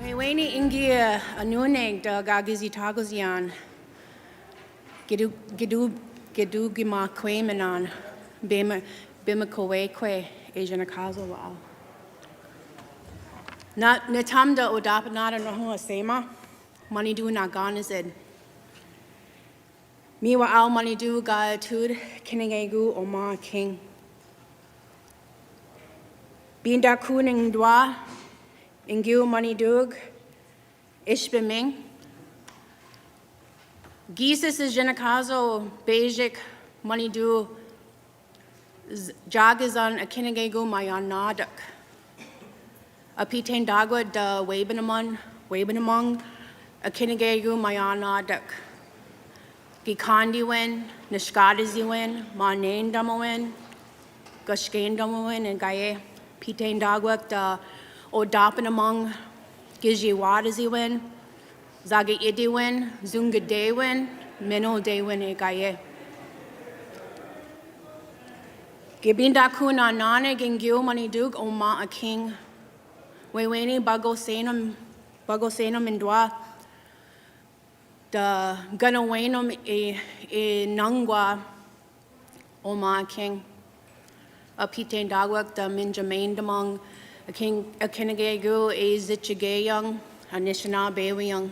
Weweni ingia anuneg da gagizi tagozian. Gedu gima kwemanan. Bima kwe Asian akazo wao. Natamda odapanada noho sema. Manidu naganized. Miwa al manidu ga tud kiningegu oma king. Binda kuning dwa. Ingu manidug. Ishbiming. Gises is jenakazo bejik manidu. Jagazan akinagegu mayan nadak. Apitain dagwa da wabenamong akinagegu mayan nadak. Gikandiwen, nishkadaziwen, manen damowen, gushkain damowen, and gaye. Pitain dagwa da odapanamong gizi wadaziwen, zaga idiwen, zunga dewen, mino dewen e gaye. Gibinda kuna nane gingyu manidug oma a king. Weweni bago senum indwa. Da ganawenum e nangwa oma a king. A pitain dagwak da minjamain damong a king a kinagegu e zichigayung a nishana bewiyung.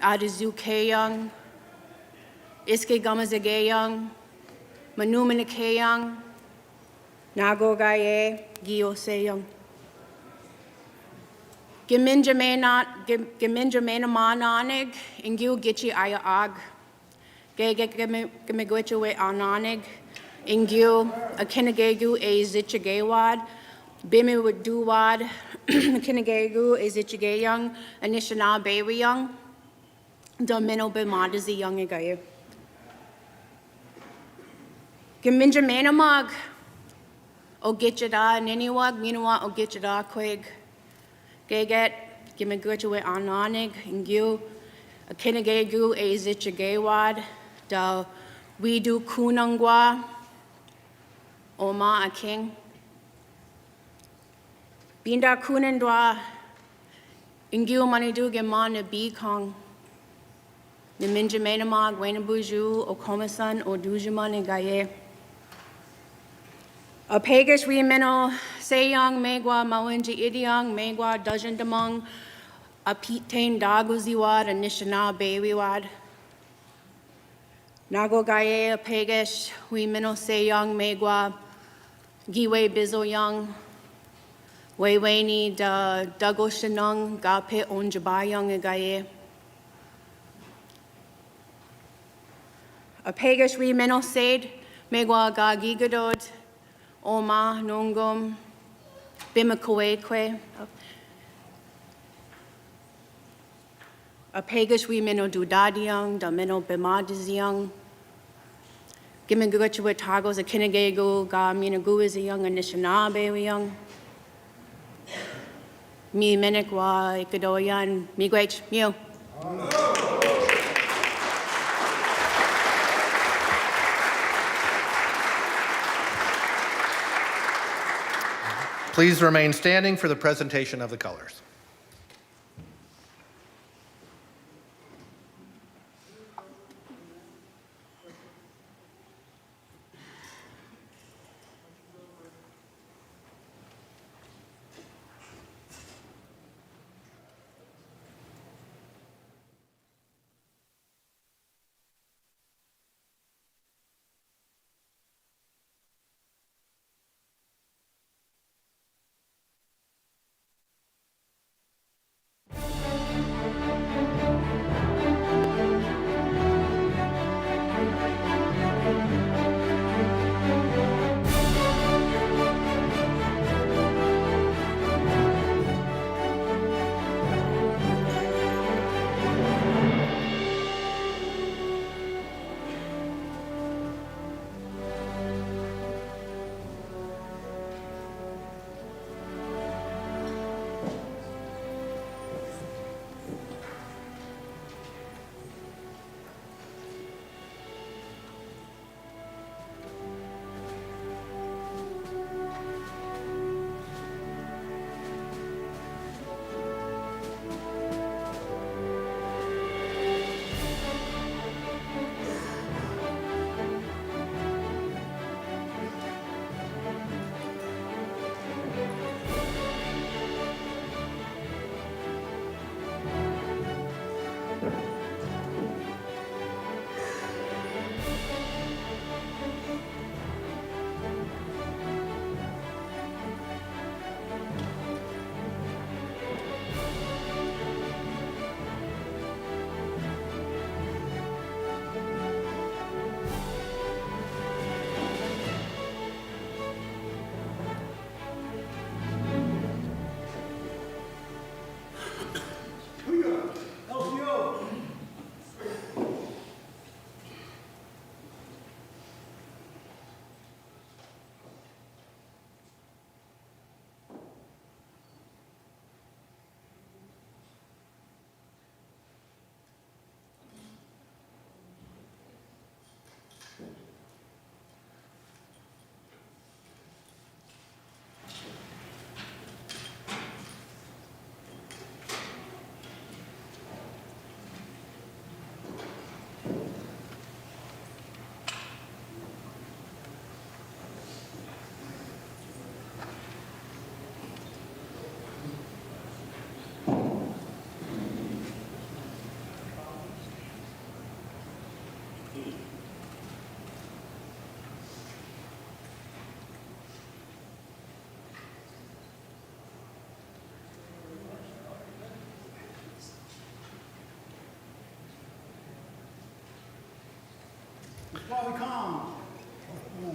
Adizukayung. Iske gamazagayung, manumanikayung, nagogaye, giyoseyung. Geminjamena mananig, ingu gichi aya ag. Gemigwicha we ananig, ingu akinagegu e zichigawad, bimi duwad, akinagegu e zichigayung, anishana bewiyung, domino bimadazi young agaye. Geminjamena mag o gitchada niniwag minwa o gitchada quig geget gimigutwe ananig ingu a kinagegu a zichagawad da we do kunangwa oma a king binda kunandwa ingu manidu gemana b kong the minjamena mag wenabuju o komisan o dujuman and gaye. A pagish we mino sayang megwa mawenji idiang megwa dojan damong a pitain daguziwad a nishana baywad. Nago gaye a pagish we mino sayang megwa giwe bizo young weweni da dago shanung gape onjabayang a gaye. A pagish we mino said megwa ga gigadod. Oma, Nongum, Bimakawekwe. A pagish we mino dudadiang, da mino bimadiziang. Gimiguchu tagos, a kinagego, ga minagu is a young, a nishanabe young. Mi minikwa, ikadoyan, mi gwech, mew. Please remain standing for the presentation of the colors.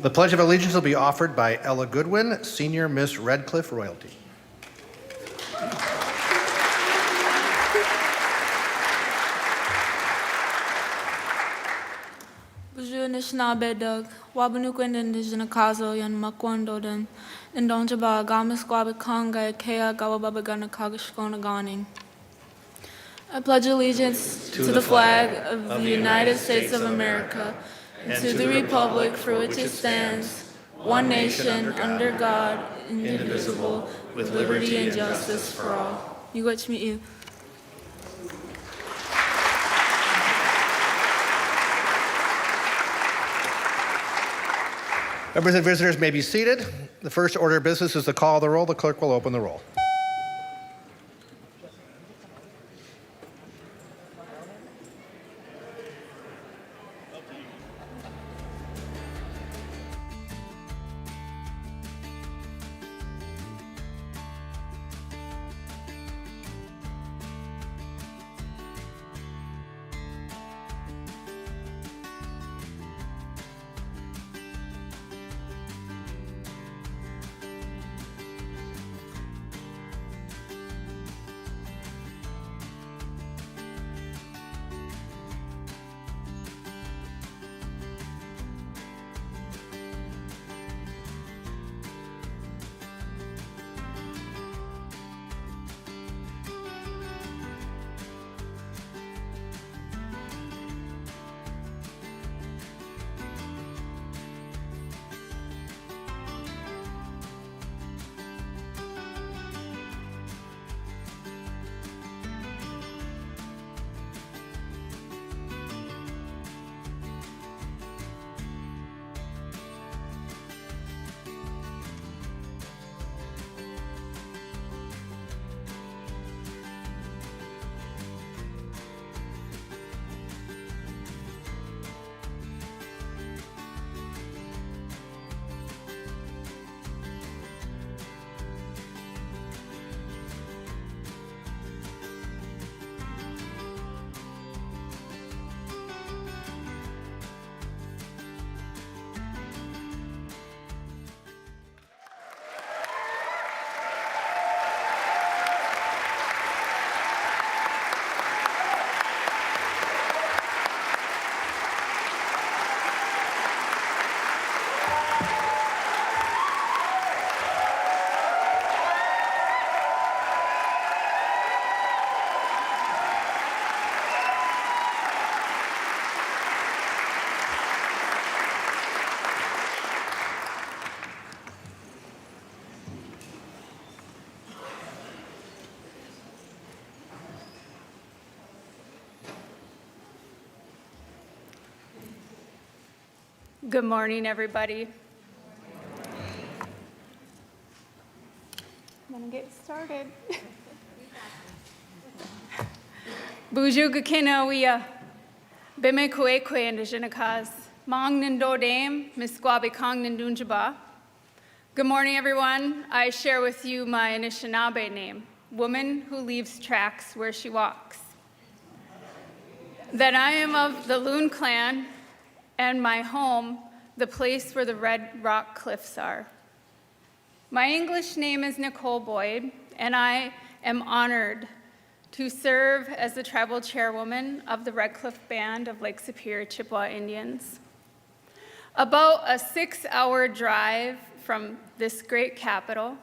The Pledge of Allegiance will be offered by Ella Goodwin, Senior Miss Redcliffe Royalty. Bonjour, Nishnabed Doug. Wabanukwen Indigenous Kazo Yan Makwando Den. And Donjaba Gamis Gwabakanga Kea Gawababagana Kagashkona Ganing. I pledge allegiance to the flag of the United States of America and to the republic for which it stands, one nation, under God, indivisible, with liberty and justice for all. You watch me, you. Members and visitors may be seated. The first order of business is the call of the roll. The clerk will open the roll. Good morning, everybody. I'm gonna get started. Buju gakina wia bime kwe kwe indigenous mang nindo dame misquabi kong nindunjaba. Good morning, everyone. I share with you my Anishinaabe name, woman who leaves tracks where she walks. That I am of the Loon clan, and my home, the place where the Red Rock Cliffs are. My English name is Nicole Boyd, and I am honored to serve as the tribal chairwoman of the Red Cliff Band of Lake Superior Chippewa Indians. About a 6-hour drive from this great capital,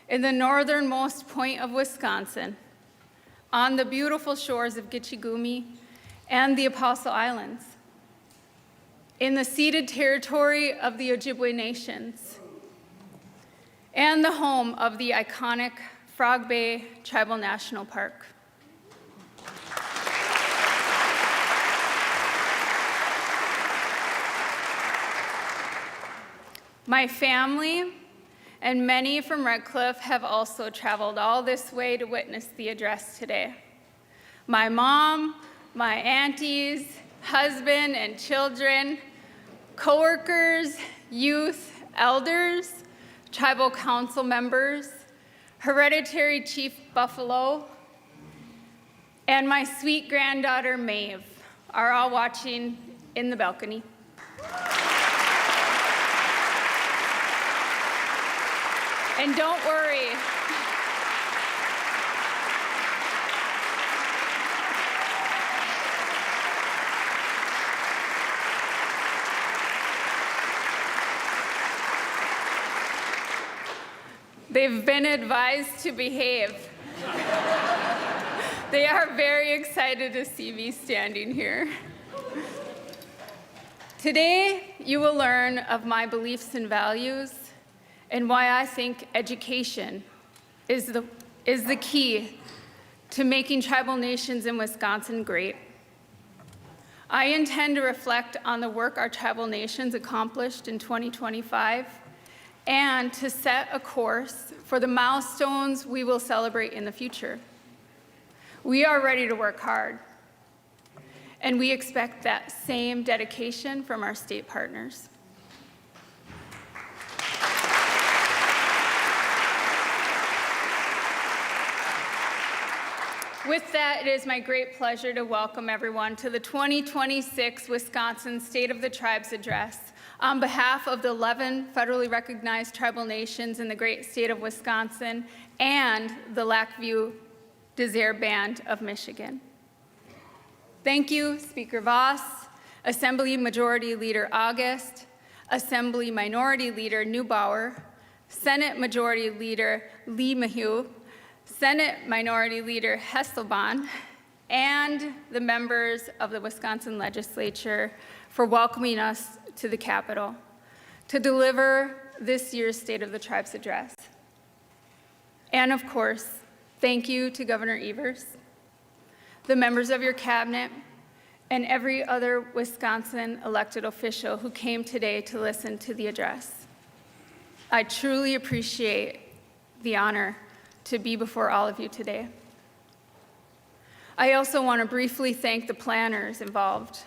in the northernmost point of Wisconsin, on the beautiful shores of Gitche Gumee and the Apostle Islands, in the ceded territory of the Ojibwe Nations, and the home of the iconic Frog Bay Tribal National Park. My family and many from Red Cliff have also traveled all this way to witness the address today. My mom, my aunties, husband and children, coworkers, youth, elders, tribal council members, hereditary Chief Buffalo, and my sweet granddaughter Maeve are all watching in the balcony. And don't worry. They've been advised to behave. They are very excited to see me standing here. Today, you will learn of my beliefs and values and why I think education is the key to making tribal nations in Wisconsin great. I intend to reflect on the work our tribal nations accomplished in 2025 and to set a course for the milestones we will celebrate in the future. We are ready to work hard, and we expect that same dedication from our state partners. With that, it is my great pleasure to welcome everyone to the 2026 Wisconsin State of the Tribes Address on behalf of the 11 federally recognized tribal nations in the great state of Wisconsin and the Lac-Vieux Desert Band of Michigan. Thank you, Speaker Voss, Assembly Majority Leader August, Assembly Minority Leader Neubauer, Senate Majority Leader Lee Maheu, Senate Minority Leader Hesselbahn, and the members of the Wisconsin Legislature for welcoming us to the Capitol to deliver this year's State of the Tribes Address. And of course, thank you to Governor Evers, the members of your cabinet, and every other Wisconsin elected official who came today to listen to the address. I truly appreciate the honor to be before all of you today. I also want to briefly thank the planners involved,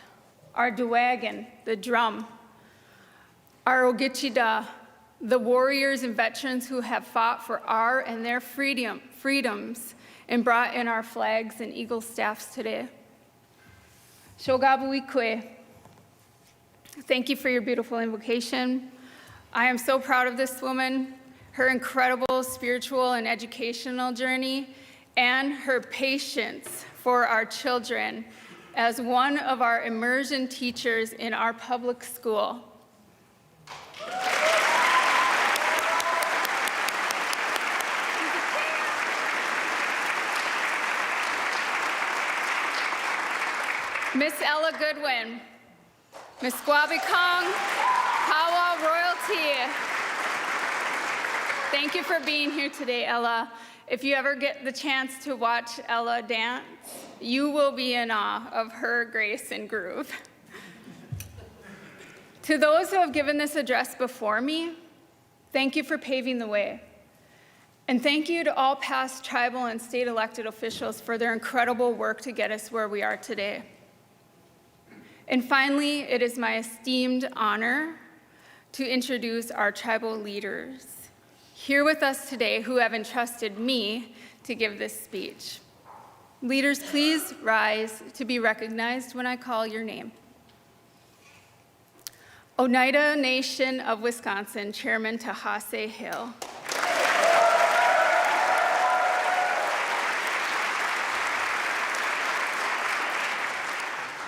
our Duwagan, the drum, our Ogichida, the warriors and veterans who have fought for our and their freedoms and brought in our flags and eagle staffs today. Shogabuikwe, thank you for your beautiful invocation. I am so proud of this woman, her incredible spiritual and educational journey, and her patience for our children as one of our immersion teachers in our public school. Miss Ella Goodwin, Miss Squabikong, Kawa Royalty. Thank you for being here today, Ella. If you ever get the chance to watch Ella dance, you will be in awe of her grace and groove. To those who have given this address before me, thank you for paving the way. And thank you to all past tribal and state elected officials for their incredible work to get us where we are today. And finally, it is my esteemed honor to introduce our tribal leaders here with us today who have entrusted me to give this speech. Leaders, please rise to be recognized when I call your name. Oneida Nation of Wisconsin, Chairman Tahase Hill.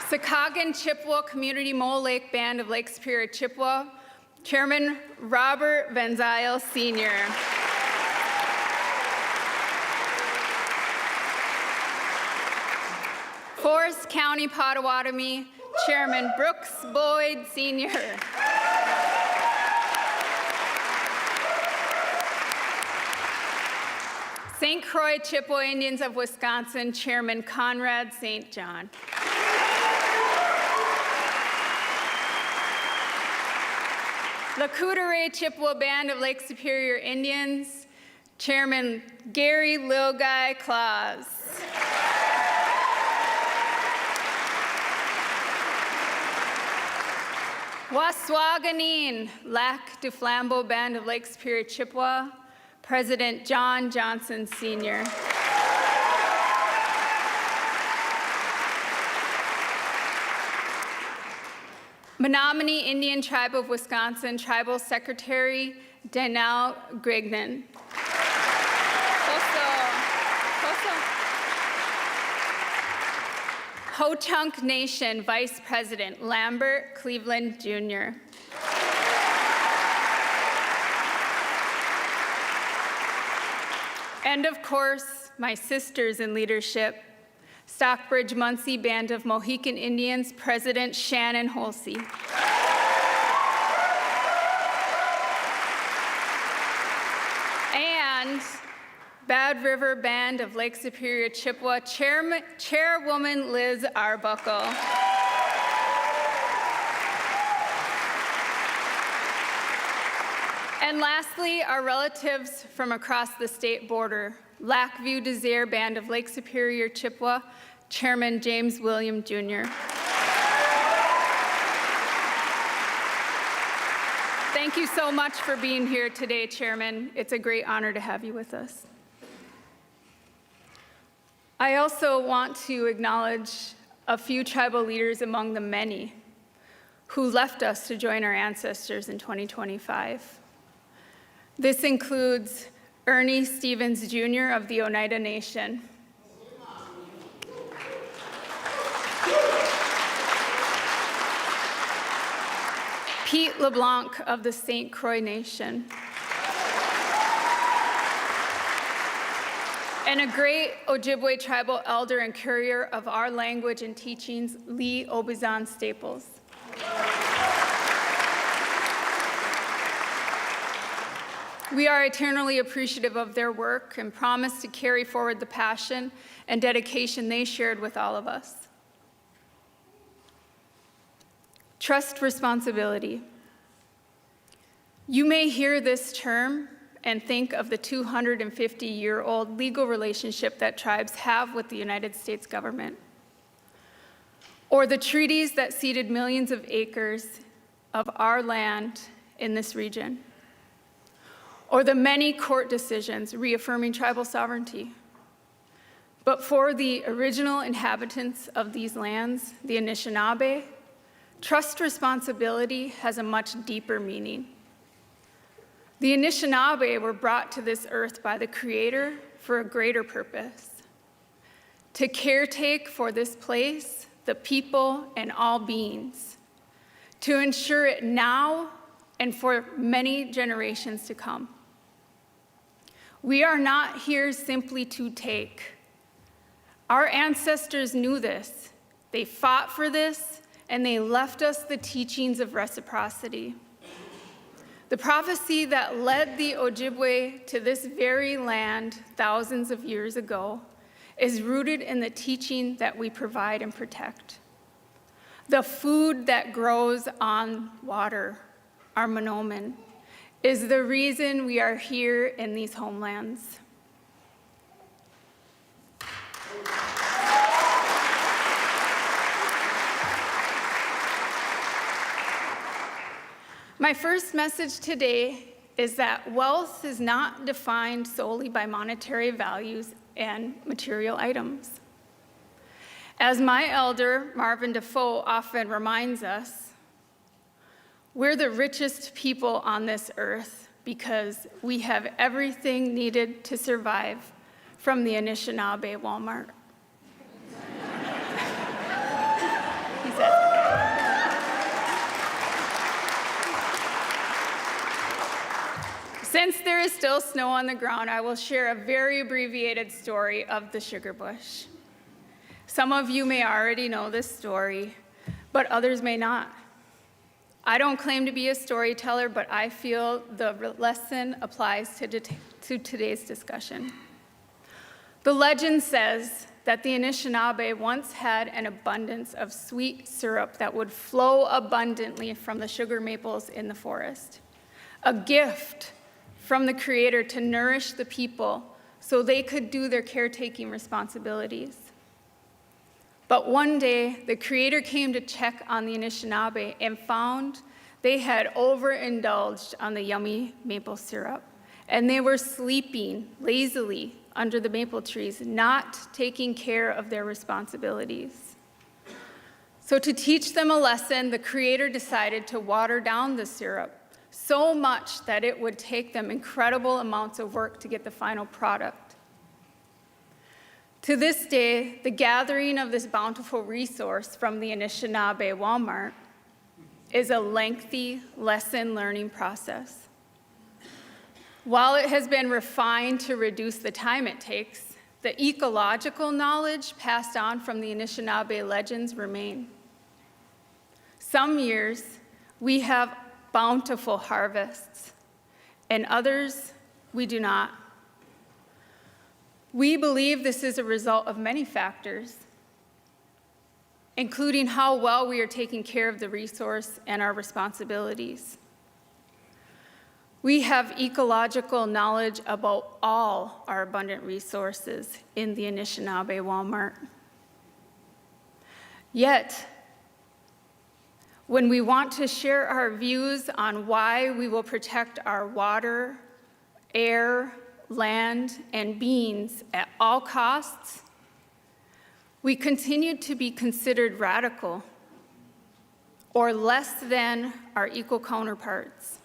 Sakagan Chippewa Community Mole Lake Band of Lake Superior Chippewa, Chairman Robert Van Zyl Sr. Forest County Potawatomi, Chairman Brooks Boyd Sr. St. Croix Chippewa Indians of Wisconsin, Chairman Conrad St. John. Lakota Chippewa Band of Lake Superior Indians, Chairman Gary Lil Guy Claus. Waswaganin Lac du Flambeau Band of Lake Superior Chippewa, President John Johnson Sr. Menominee Indian Tribe of Wisconsin Tribal Secretary Danal Grignan. Ho-Chunk Nation Vice President Lambert Cleveland Jr. And of course, my sisters in leadership, Stockbridge Munsee Band of Mohican Indians President Shannon Holsey. And Bad River Band of Lake Superior Chippewa Chairwoman Liz Arbuckle. And lastly, our relatives from across the state border, Lackview Desire Band of Lake Superior Chippewa Chairman James William Jr. Thank you so much for being here today, Chairman. It's a great honor to have you with us. I also want to acknowledge a few tribal leaders among the many who left us to join our ancestors in 2025. This includes Ernie Stevens Jr. of the Oneida Nation, Pete LeBlanc of the St. Croix Nation, and a great Ojibwe tribal elder and courier of our language and teachings, Lee Obizan Staples. We are eternally appreciative of their work and promise to carry forward the passion and dedication they shared with all of us. Trust responsibility. You may hear this term and think of the 250-year-old legal relationship that tribes have with the United States government, or the treaties that ceded millions of acres of our land in this region, or the many court decisions reaffirming tribal sovereignty. But for the original inhabitants of these lands, the Anishinaabe, trust responsibility has a much deeper meaning. The Anishinaabe were brought to this earth by the Creator for a greater purpose, to caretake for this place, the people, and all beings, to ensure it now and for many generations to come. We are not here simply to take. Our ancestors knew this. They fought for this, and they left us the teachings of reciprocity. The prophecy that led the Ojibwe to this very land thousands of years ago is rooted in the teaching that we provide and protect. The food that grows on water, our monomen, is the reason we are here in these homelands. My first message today is that wealth is not defined solely by monetary values and material items. As my elder, Marvin Defoe, often reminds us, we're the richest people on this earth because we have everything needed to survive from the Anishinaabe Walmart. He said. Since there is still snow on the ground, I will share a very abbreviated story of the sugar bush. Some of you may already know this story, but others may not. I don't claim to be a storyteller, but I feel the lesson applies to today's discussion. The legend says that the Anishinaabe once had an abundance of sweet syrup that would flow abundantly from the sugar maples in the forest, a gift from the Creator to nourish the people so they could do their caretaking responsibilities. But one day, the Creator came to check on the Anishinaabe and found they had overindulged on the yummy maple syrup, and they were sleeping lazily under the maple trees, not taking care of their responsibilities. So to teach them a lesson, the Creator decided to water down the syrup so much that it would take them incredible amounts of work to get the final product. To this day, the gathering of this bountiful resource from the Anishinaabe Walmart is a lengthy lesson learning process. While it has been refined to reduce the time it takes, the ecological knowledge passed on from the Anishinaabe legends remain. Some years, we have bountiful harvests, and others, we do not. We believe this is a result of many factors, including how well we are taking care of the resource and our responsibilities. We have ecological knowledge about all our abundant resources in the Anishinaabe Walmart. Yet, when we want to share our views on why we will protect our water, air, land, and beings at all costs, we continue to be considered radical or less than our equal counterparts.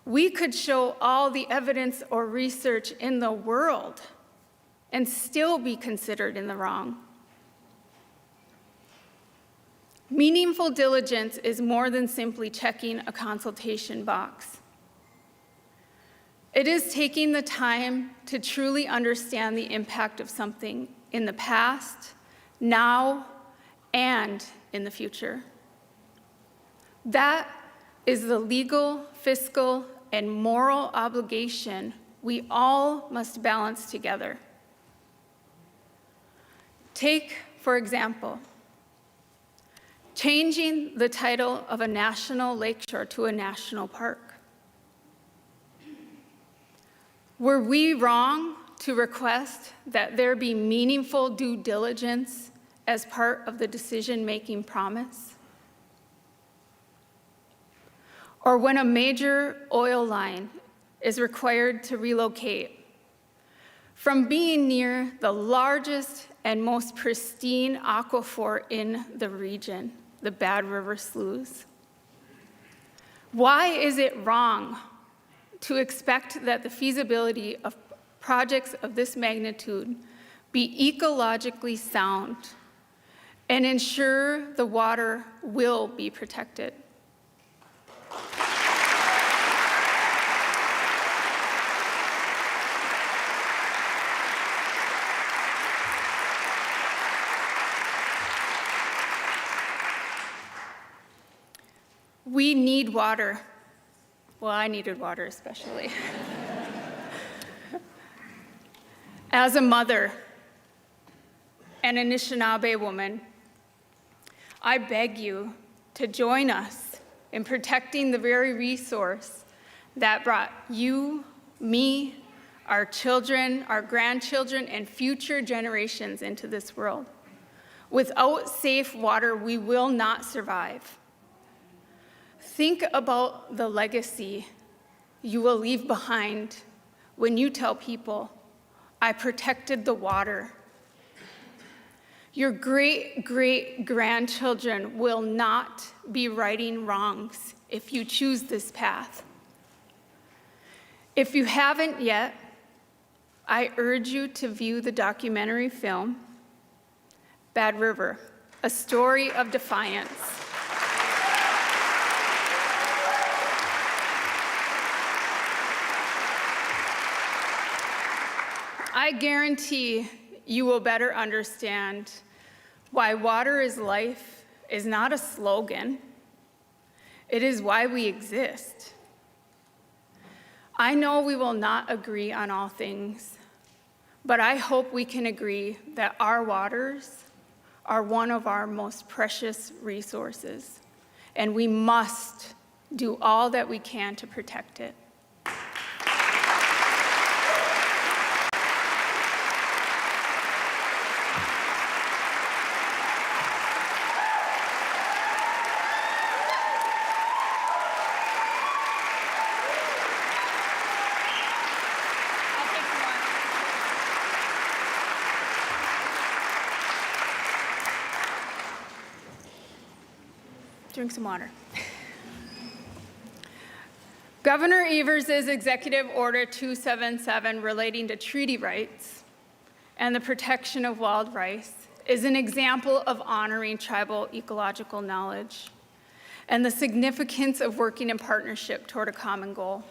We could show all the evidence or research in the world and still be considered in the wrong. Meaningful diligence is more than simply checking a consultation box. It is taking the time to truly understand the impact of something in the past, now, and in the future. That is the legal, fiscal, and moral obligation we all must balance together. Take, for example, changing the title of a national lakeshore to a national park. Were we wrong to request that there be meaningful due diligence as part of the decision-making promise? Or when a major oil line is required to relocate from being near the largest and most pristine aquifer in the region, the Bad River Sloughs? Why is it wrong to expect that the feasibility of projects of this magnitude be ecologically sound and ensure the water will be protected? We need water. Well, I needed water especially. As a mother and Anishinaabe woman, I beg you to join us in protecting the very resource that brought you, me, our children, our grandchildren, and future generations into this world. Without safe water, we will not survive. Think about the legacy you will leave behind when you tell people, I protected the water. Your great-great-grandchildren will not be righting wrongs if you choose this path. If you haven't yet, I urge you to view the documentary film, Bad River, A Story of Defiance. I guarantee you will better understand why water is life is not a slogan. It is why we exist. I know we will not agree on all things, but I hope we can agree that our waters are one of our most precious resources, and we must do all that we can to protect it. Drink some water. Governor Evers' Executive Order 277 relating to treaty rights and the protection of wild rice is an example of honoring tribal ecological knowledge and the significance of working in partnership toward a common goal.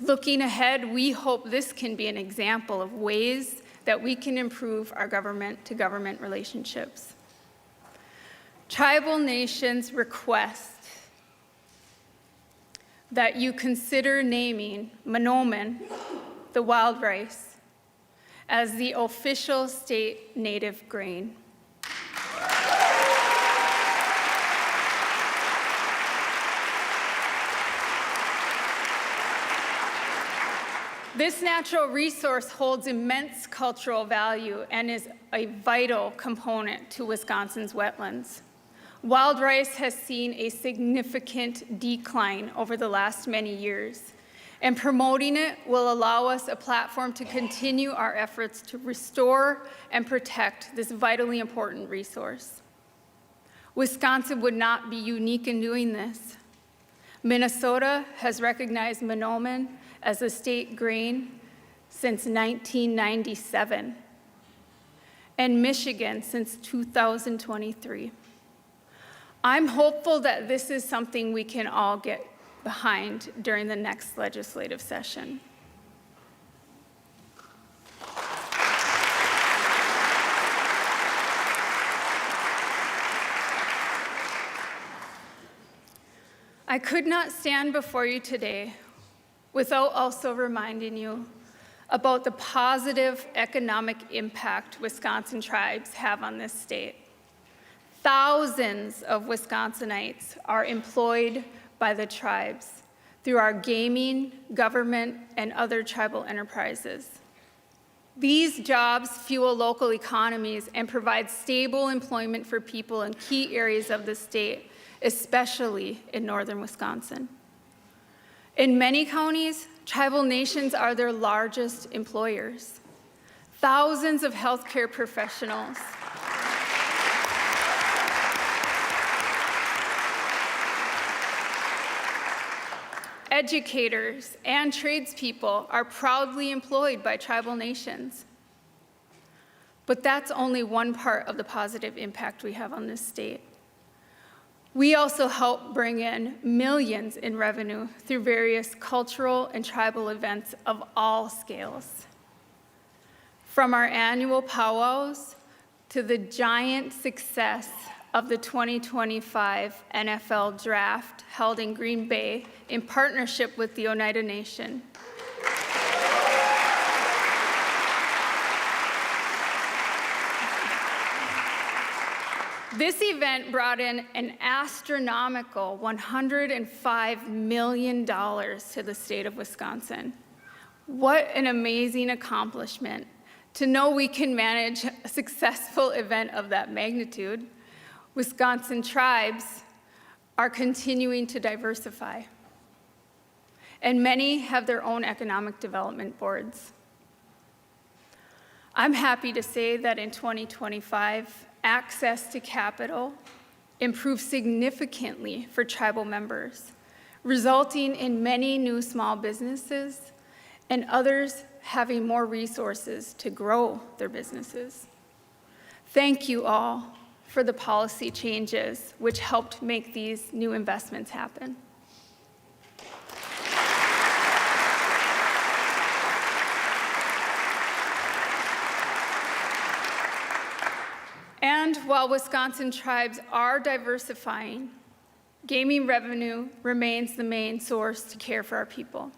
Looking ahead, we hope this can be an example of ways that we can improve our government-to-government relationships. Tribal nations request that you consider naming Mahnomen, the wild rice, as the official state native grain. This natural resource holds immense cultural value and is a vital component to Wisconsin's wetlands. Wild rice has seen a significant decline over the last many years, and promoting it will allow us a platform to continue our efforts to restore and protect this vitally important resource. Wisconsin would not be unique in doing this. Minnesota has recognized Mahnomen as a state grain since 1997, and Michigan since 2023. I'm hopeful that this is something we can all get behind during the next legislative session. I could not stand before you today without also reminding you about the positive economic impact Wisconsin tribes have on this state. Thousands of Wisconsinites are employed by the tribes through our gaming, government, and other tribal enterprises. These jobs fuel local economies and provide stable employment for people in key areas of the state, especially in northern Wisconsin. In many counties, tribal nations are their largest employers. Thousands of healthcare professionals, educators, and tradespeople are proudly employed by tribal nations. But that's only one part of the positive impact we have on this state. We also help bring in millions in revenue through various cultural and tribal events of all scales. From our annual powwows to the giant success of the 2025 NFL Draft held in Green Bay in partnership with the Oneida Nation. This event brought in an astronomical $105 million to the state of Wisconsin. What an amazing accomplishment to know we can manage a successful event of that magnitude. Wisconsin tribes are continuing to diversify, and many have their own economic development boards. I'm happy to say that in 2025, access to capital improved significantly for tribal members, resulting in many new small businesses and others having more resources to grow their businesses. Thank you all for the policy changes which helped make these new investments happen. And while Wisconsin tribes are diversifying, gaming revenue remains the main source to care for our people.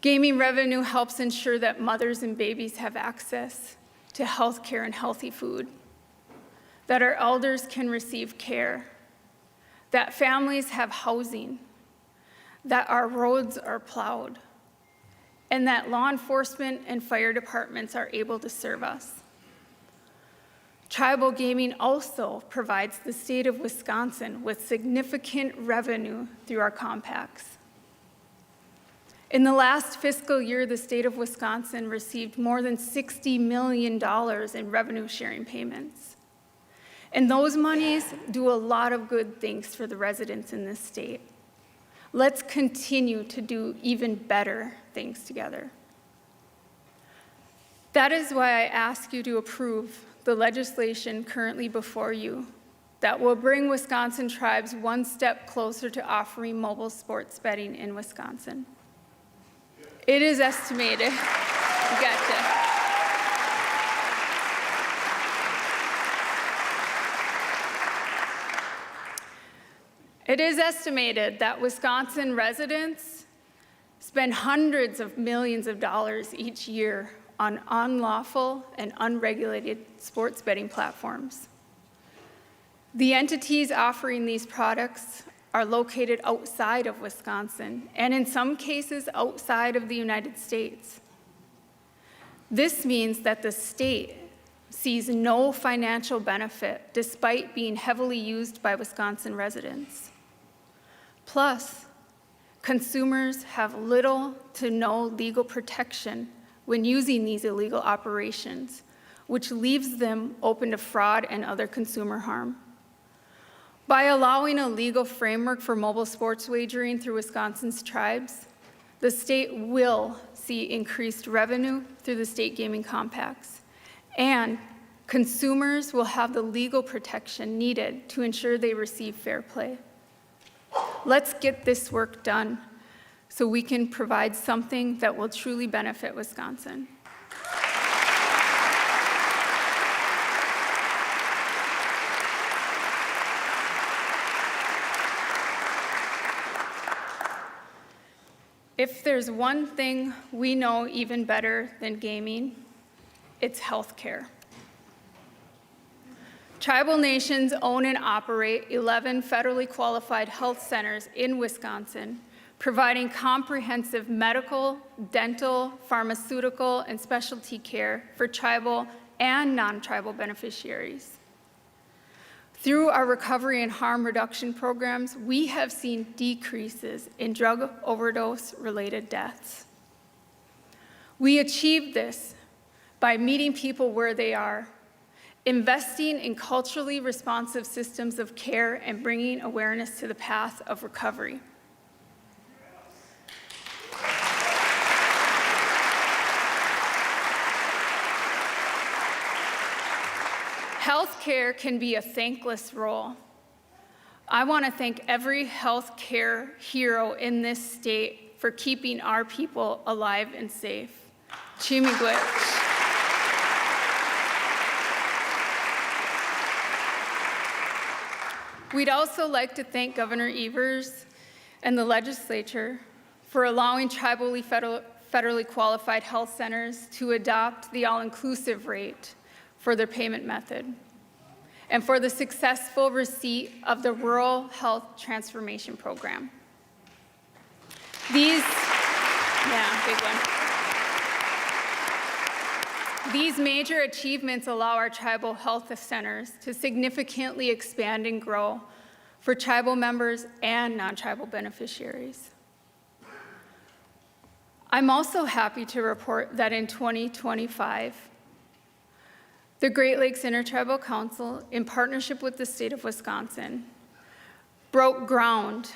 Gaming revenue helps ensure that mothers and babies have access to health care and healthy food, that our elders can receive care, that families have housing, that our roads are plowed, and that law enforcement and fire departments are able to serve us. Tribal gaming also provides the state of Wisconsin with significant revenue through our compacts. In the last fiscal year, the state of Wisconsin received more than $60 million in revenue sharing payments. And those monies do a lot of good things for the residents in this state. Let's continue to do even better things together. That is why I ask you to approve the legislation currently before you that will bring Wisconsin tribes one step closer to offering mobile sports betting in Wisconsin. It is estimated, gotcha. It is estimated that Wisconsin residents spend hundreds of millions of dollars each year on unlawful and unregulated sports betting platforms. The entities offering these products are located outside of Wisconsin, and in some cases outside of the United States. This means that the state sees no financial benefit despite being heavily used by Wisconsin residents. Plus, consumers have little to no legal protection when using these illegal operations, which leaves them open to fraud and other consumer harm. By allowing a legal framework for mobile sports wagering through Wisconsin's tribes, the state will see increased revenue through the state gaming compacts, and consumers will have the legal protection needed to ensure they receive fair play. Let's get this work done so we can provide something that will truly benefit Wisconsin. If there's one thing we know even better than gaming, it's healthcare. Tribal nations own and operate 11 federally qualified health centers in Wisconsin, providing comprehensive medical, dental, pharmaceutical, and specialty care for tribal and non-tribal beneficiaries. Through our recovery and harm reduction programs, we have seen decreases in drug overdose-related deaths. We achieved this by meeting people where they are, investing in culturally responsive systems of care, and bringing awareness to the path of recovery. Healthcare can be a thankless role. I want to thank every healthcare hero in this state for keeping our people alive and safe. Chimigwech. We'd also like to thank Governor Evers and the legislature for allowing tribally federally qualified health centers to adopt the all-inclusive rate for their payment method, and for the successful receipt of the Rural Health Transformation Program. Big one. These major achievements allow our tribal health centers to significantly expand and grow for tribal members and non-tribal beneficiaries. I'm also happy to report that in 2025, the Great Lakes Intertribal Council, in partnership with the state of Wisconsin, broke ground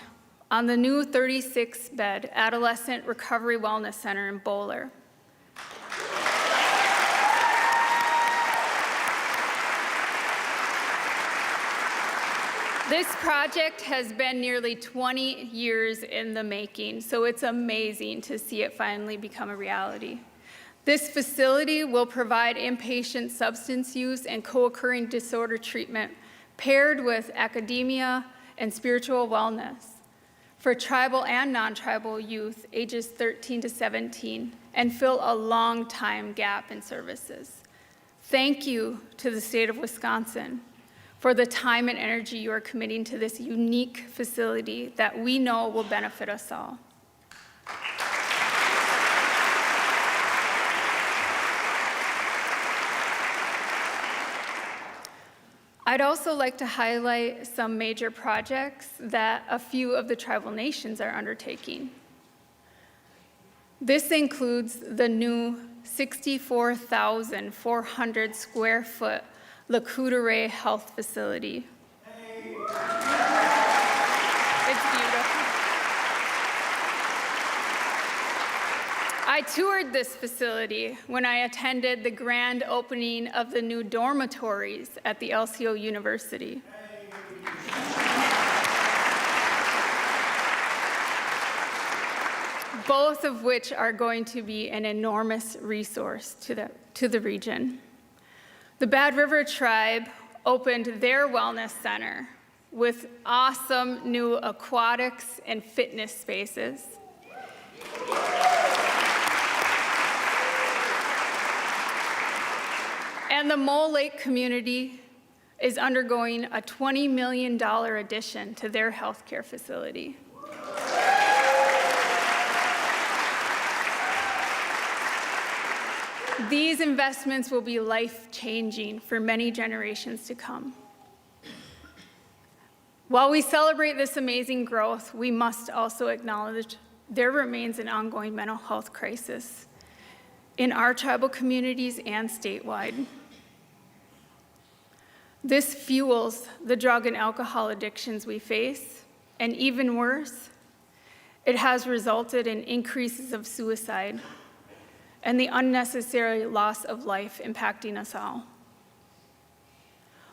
on the new 36-bed Adolescent Recovery Wellness Center in Bowler. This project has been nearly 20 years in the making, so it's amazing to see it finally become a reality. This facility will provide inpatient substance use and co-occurring disorder treatment paired with academia and spiritual wellness for tribal and non-tribal youth ages 13 to 17 and fill a long time gap in services. Thank you to the state of Wisconsin for the time and energy you are committing to this unique facility that we know will benefit us all. I'd also like to highlight some major projects that a few of the tribal nations are undertaking. This includes the new 64,400 square foot Le Coudray Health Facility. It's beautiful. I toured this facility when I attended the grand opening of the new dormitories at the LCO University. Both of which are going to be an enormous resource to the region. The Bad River Tribe opened their wellness center with awesome new aquatics and fitness spaces. And the Mole Lake community is undergoing a $20 million addition to their healthcare facility. These investments will be life-changing for many generations to come. While we celebrate this amazing growth, we must also acknowledge there remains an ongoing mental health crisis in our tribal communities and statewide. This fuels the drug and alcohol addictions we face, and even worse, it has resulted in increases of suicide and the unnecessary loss of life impacting us all.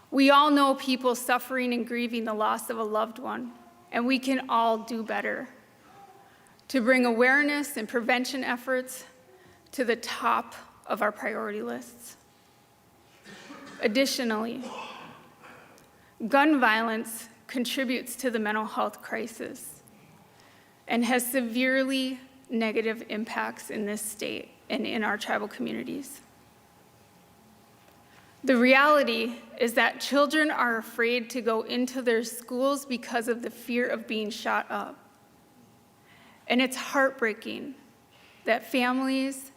We all know people suffering and grieving the loss of a loved one, and we can all do better to bring awareness and prevention efforts to the top of our priority lists. Additionally, gun violence contributes to the mental health crisis and has severely negative impacts in this state and in our tribal communities. The reality is that children are afraid to go into their schools because of the fear of being shot up. And it's heartbreaking that families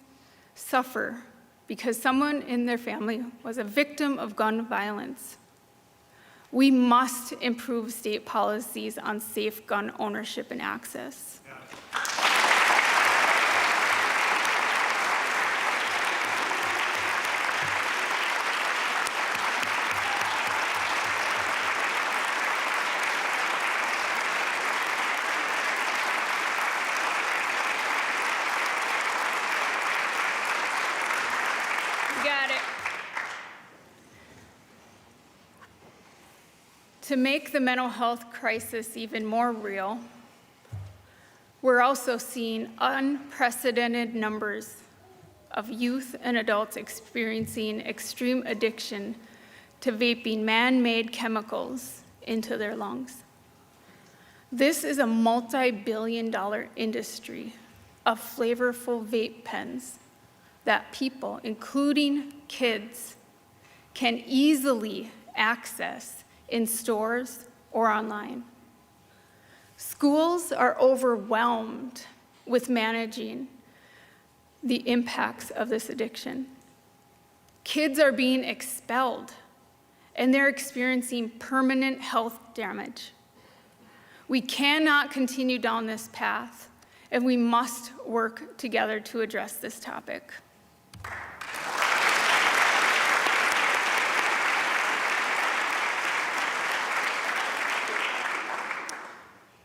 suffer because someone in their family was a victim of gun violence. We must improve state policies on safe gun ownership and access. To make the mental health crisis even more real, we're also seeing unprecedented numbers of youth and adults experiencing extreme addiction to vaping man-made chemicals into their lungs. This is a multi-billion-dollar industry of flavorful vape pens that people, including kids, can easily access in stores or online. Schools are overwhelmed with managing the impacts of this addiction. Kids are being expelled, and they're experiencing permanent health damage. We cannot continue down this path, and we must work together to address this topic.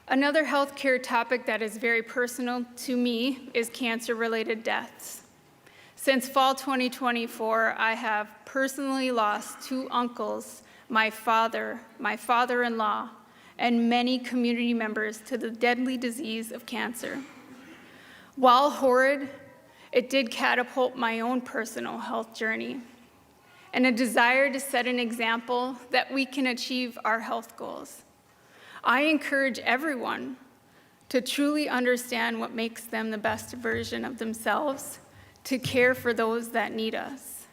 Another healthcare topic that is very personal to me is cancer-related deaths. Since fall 2024, I have personally lost 2 uncles, my father-in-law, and many community members to the deadly disease of cancer. While horrid, it did catapult my own personal health journey and a desire to set an example that we can achieve our health goals. I encourage everyone to truly understand what makes them the best version of themselves, to care for those that need us.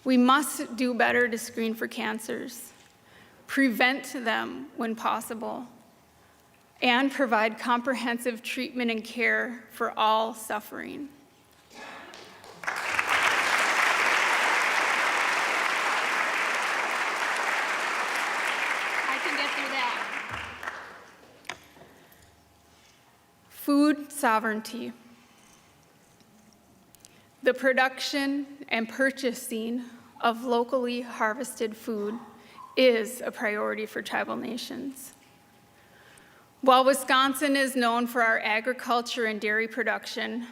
We must do better to screen for cancers, prevent them when possible, and provide comprehensive treatment and care for all suffering. I can get through that. Food sovereignty. The production and purchasing of locally harvested food is a priority for tribal nations. While Wisconsin is known for our agriculture and dairy production,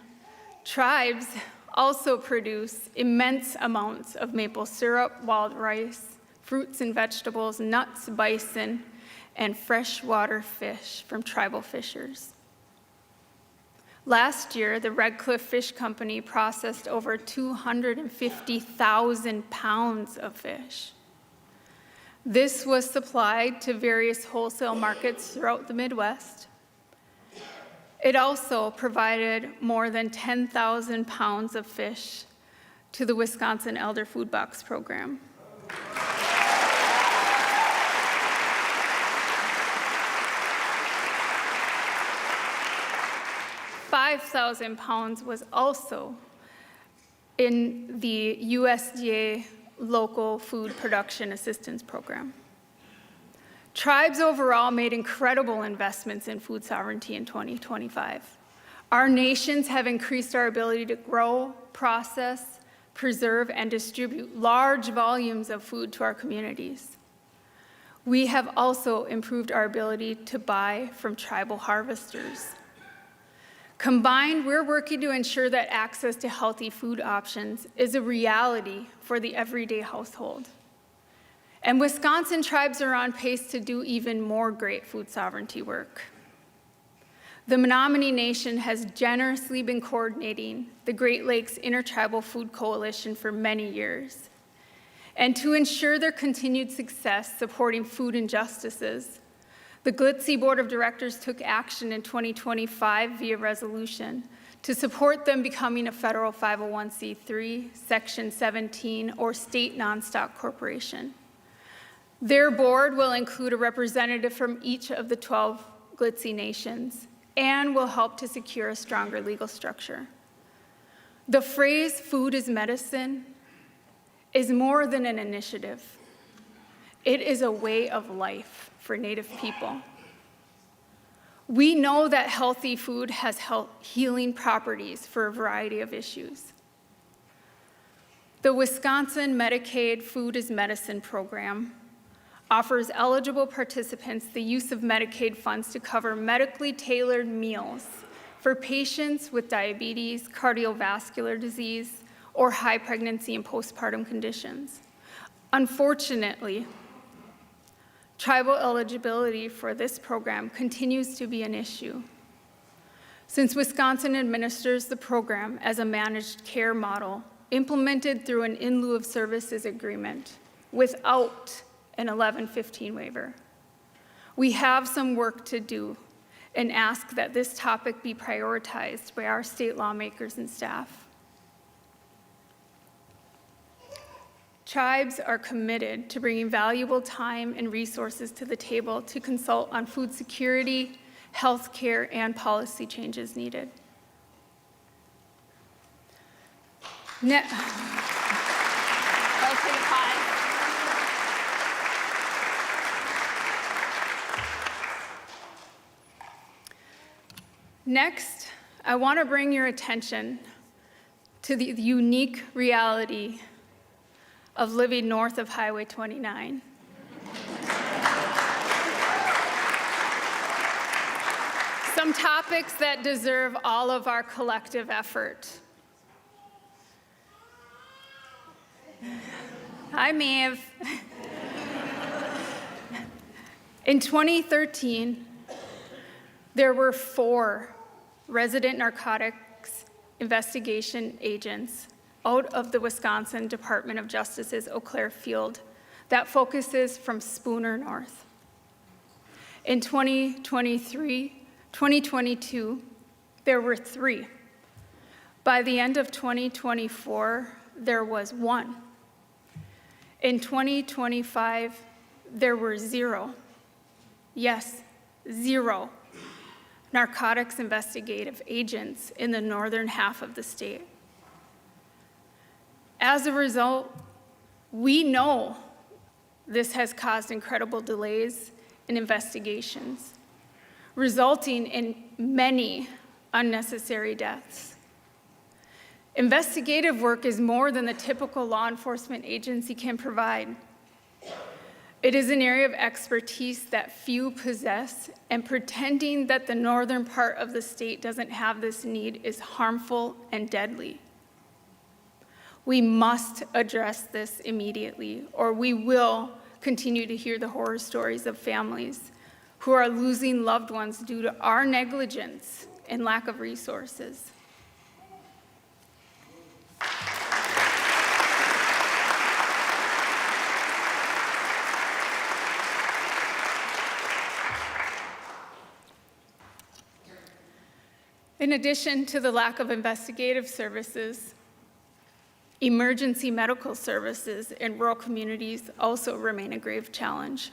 Tribes also produce immense amounts of maple syrup, wild rice, fruits and vegetables, nuts, bison, and freshwater fish from tribal fishers. Last year, the Red Cliff Fish Company processed over 250,000 pounds of fish. This was supplied to various wholesale markets throughout the Midwest. It also provided more than 10,000 pounds of fish to the Wisconsin Elder Food Box program. 5,000 pounds was also in the USDA Local Food Production Assistance Program. Tribes overall made incredible investments in food sovereignty in 2025. Our nations have increased our ability to grow, process, preserve, and distribute large volumes of food to our communities. We have also improved our ability to buy from tribal harvesters. Combined, we're working to ensure that access to healthy food options is a reality for the everyday household. And Wisconsin tribes are on pace to do even more great food sovereignty work. The Menominee Nation has generously been coordinating the Great Lakes Intertribal Food Coalition for many years. And to ensure their continued success supporting food injustices, the GLTC Board of Directors took action in 2025 via resolution to support them becoming a federal 501c3, Section 17, or state non-stock corporation. Their board will include a representative from each of the 12 GLTC nations and will help to secure a stronger legal structure. The phrase "food is medicine" is more than an initiative. It is a way of life for Native people. We know that healthy food has healing properties for a variety of issues. The Wisconsin Medicaid Food is Medicine program offers eligible participants the use of Medicaid funds to cover medically tailored meals for patients with diabetes, cardiovascular disease, or high pregnancy and postpartum conditions. Unfortunately, tribal eligibility for this program continues to be an issue. Since Wisconsin administers the program as a managed care model implemented through an in lieu of services agreement without an 1115 waiver, we have some work to do and ask that this topic be prioritized by our state lawmakers and staff. Tribes are committed to bringing valuable time and resources to the table to consult on food security, health care, and policy changes needed. Next, I want to bring your attention to the unique reality of living north of Highway 29. Some topics that deserve all of our collective effort. Hi, Maeve. In 2013, there were 4 resident narcotics investigation agents out of the Wisconsin Department of Justice's Eau Claire field that focuses from Spooner north. In 2022, there were 3. By the end of 2024, there was 1. In 2025, there were 0. Yes, 0 narcotics investigative agents in the northern half of the state. As a result, we know this has caused incredible delays in investigations, resulting in many unnecessary deaths. Investigative work is more than the typical law enforcement agency can provide. It is an area of expertise that few possess, and pretending that the northern part of the state doesn't have this need is harmful and deadly. We must address this immediately, or we will continue to hear the horror stories of families who are losing loved ones due to our negligence and lack of resources. In addition to the lack of investigative services, emergency medical services in rural communities also remain a grave challenge.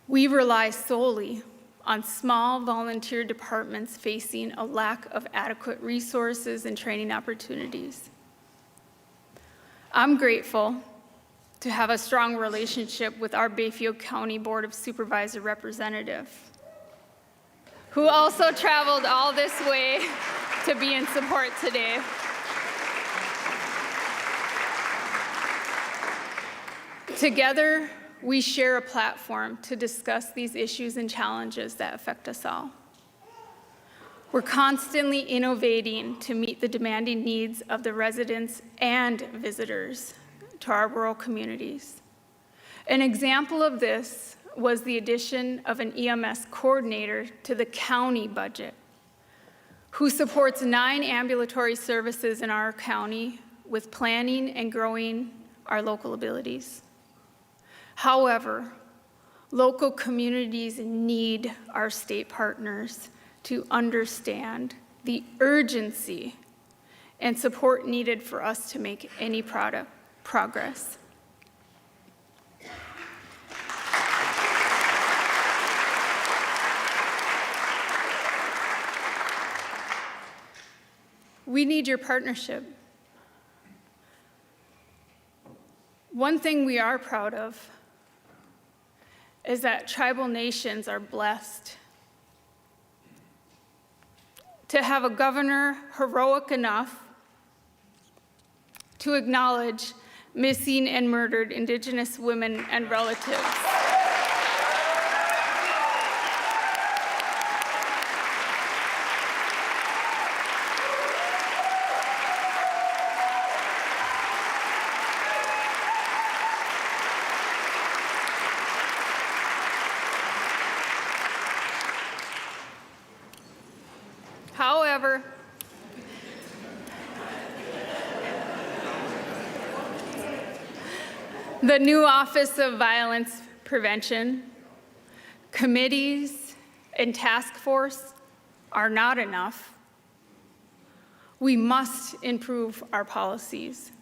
We rely solely on small volunteer departments facing a lack of adequate resources and training opportunities. I'm grateful to have a strong relationship with our Bayfield County Board of Supervisor representative, who also traveled all this way to be in support today. Together, we share a platform to discuss these issues and challenges that affect us all. We're constantly innovating to meet the demanding needs of the residents and visitors to our rural communities. An example of this was the addition of an EMS coordinator to the county budget, who supports 9 ambulatory services in our county with planning and growing our local abilities. However, local communities need our state partners to understand the urgency and support needed for us to make any progress. We need your partnership. One thing we are proud of is that tribal nations are blessed to have a governor heroic enough to acknowledge missing and murdered Indigenous women and relatives. However, the new Office of Violence Prevention, committees, and task force are not enough. We must improve our policies.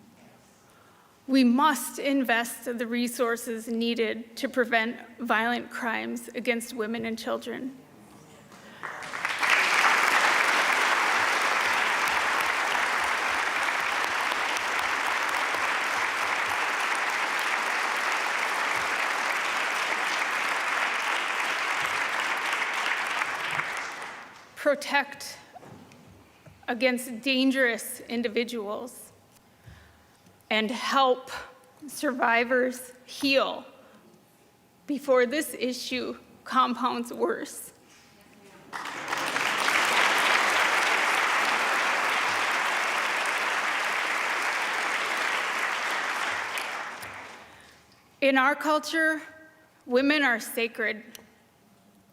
We must invest the resources needed to prevent violent crimes against women and children. Protect against dangerous individuals and help survivors heal before this issue compounds worse. In our culture, women are sacred.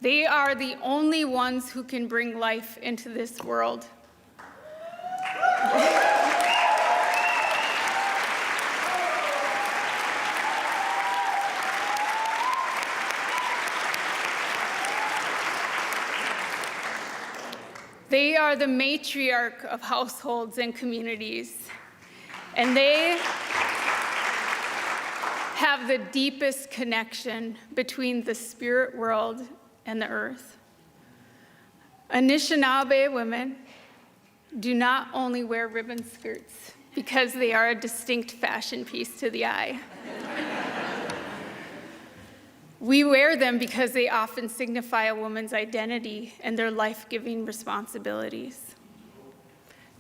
They are the only ones who can bring life into this world. They are the matriarch of households and communities, and they have the deepest connection between the spirit world and the earth. Anishinaabe women do not only wear ribbon skirts because they are a distinct fashion piece to the eye. We wear them because they often signify a woman's identity and their life-giving responsibilities.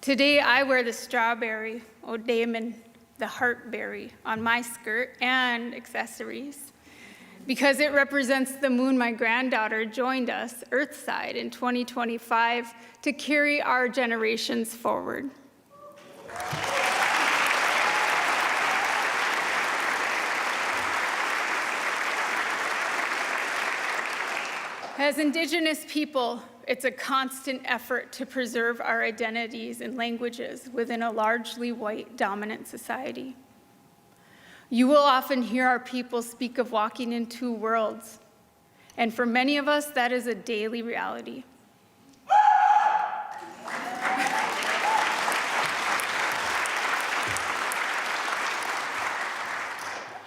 Today, I wear the strawberry, O'Damon, the heartberry on my skirt and accessories because it represents the moon my granddaughter joined us, Earthside, in 2025 to carry our generations forward. As Indigenous people, it's a constant effort to preserve our identities and languages within a largely white dominant society. You will often hear our people speak of walking in two worlds, and for many of us, that is a daily reality.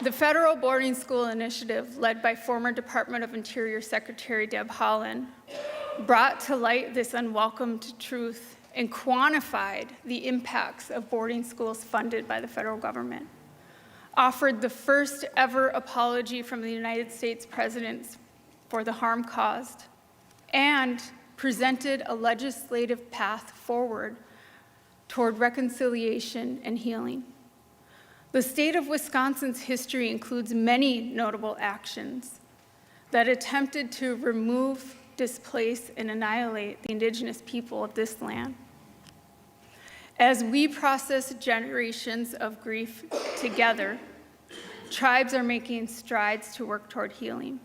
The Federal Boarding School Initiative, led by former Department of Interior Secretary Deb Haaland, brought to light this unwelcomed truth and quantified the impacts of boarding schools funded by the federal government, offered the first ever apology from the United States President for the harm caused, and presented a legislative path forward toward reconciliation and healing. The state of Wisconsin's history includes many notable actions that attempted to remove, displace, and annihilate the Indigenous people of this land. As we process generations of grief together, tribes are making strides to work toward healing.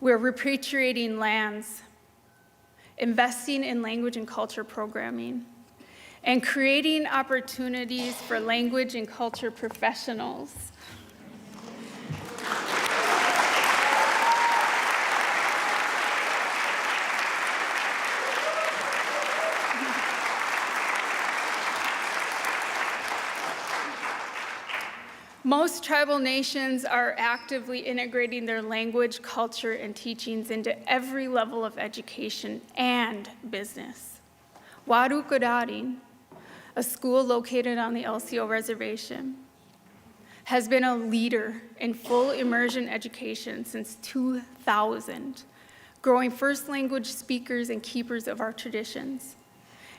We're repatriating lands, investing in language and culture programming, and creating opportunities for language and culture professionals. Most tribal nations are actively integrating their language, culture, and teachings into every level of education and business. Warukudarin, a school located on the LCO reservation, has been a leader in full immersion education since 2000, growing first language speakers and keepers of our traditions.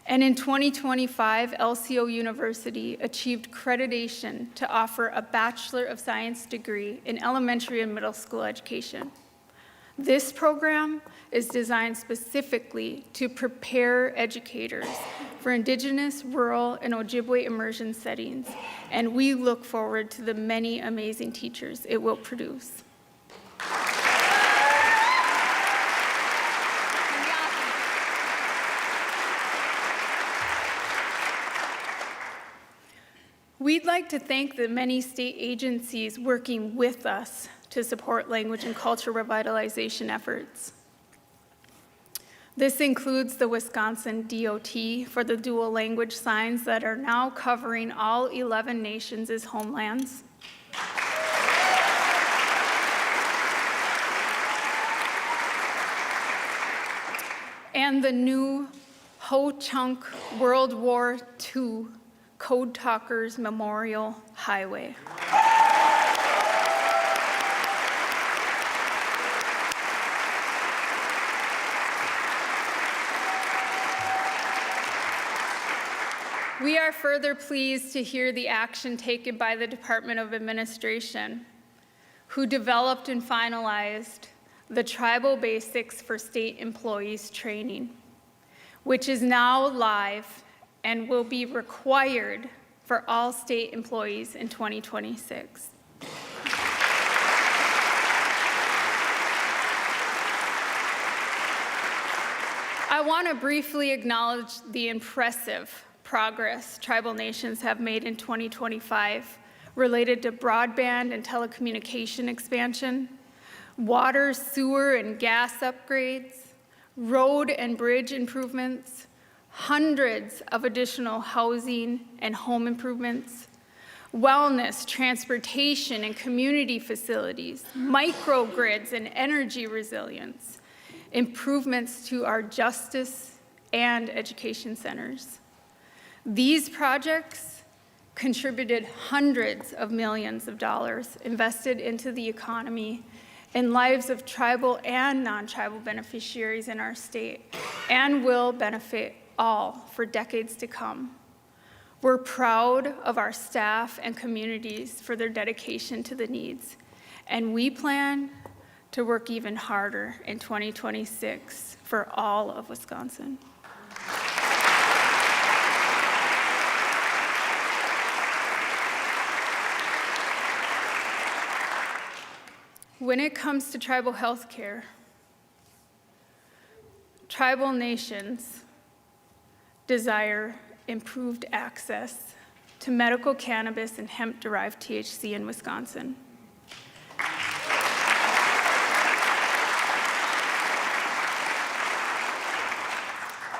And in 2025, LCO University achieved accreditation to offer a Bachelor of Science degree in elementary and middle school education. This program is designed specifically to prepare educators for Indigenous, rural, and Ojibwe immersion settings, and we look forward to the many amazing teachers it will produce. We'd like to thank the many state agencies working with us to support language and culture revitalization efforts. This includes the Wisconsin DOT for the dual language signs that are now covering all 11 nations as homelands. And the new Ho-Chunk World War II Code Talkers Memorial Highway. We are further pleased to hear the action taken by the Department of Administration, who developed and finalized the Tribal Basics for State Employees Training, which is now live and will be required for all state employees in 2026. I want to briefly acknowledge the impressive progress tribal nations have made in 2025 related to broadband and telecommunication expansion, water, sewer, and gas upgrades, road and bridge improvements, hundreds of additional housing and home improvements, wellness, transportation, and community facilities, microgrids and energy resilience, improvements to our justice and education centers. These projects contributed hundreds of millions of dollars invested into the economy and lives of tribal and non-tribal beneficiaries in our state, and will benefit all for decades to come. We're proud of our staff and communities for their dedication to the needs, And we plan to work even harder in 2026 for all of Wisconsin. When it comes to tribal health care, tribal nations desire improved access to medical cannabis and hemp-derived THC in Wisconsin.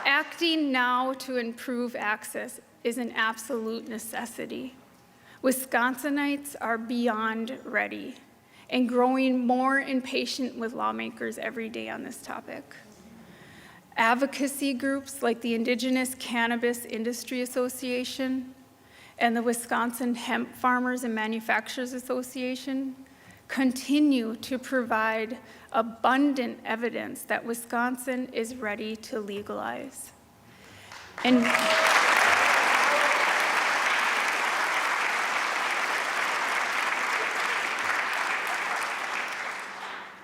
Acting now to improve access is an absolute necessity. Wisconsinites are beyond ready and growing more impatient with lawmakers every day on this topic. Advocacy groups like the Indigenous Cannabis Industry Association and the Wisconsin Hemp Farmers and Manufacturers Association continue to provide abundant evidence that Wisconsin is ready to legalize. And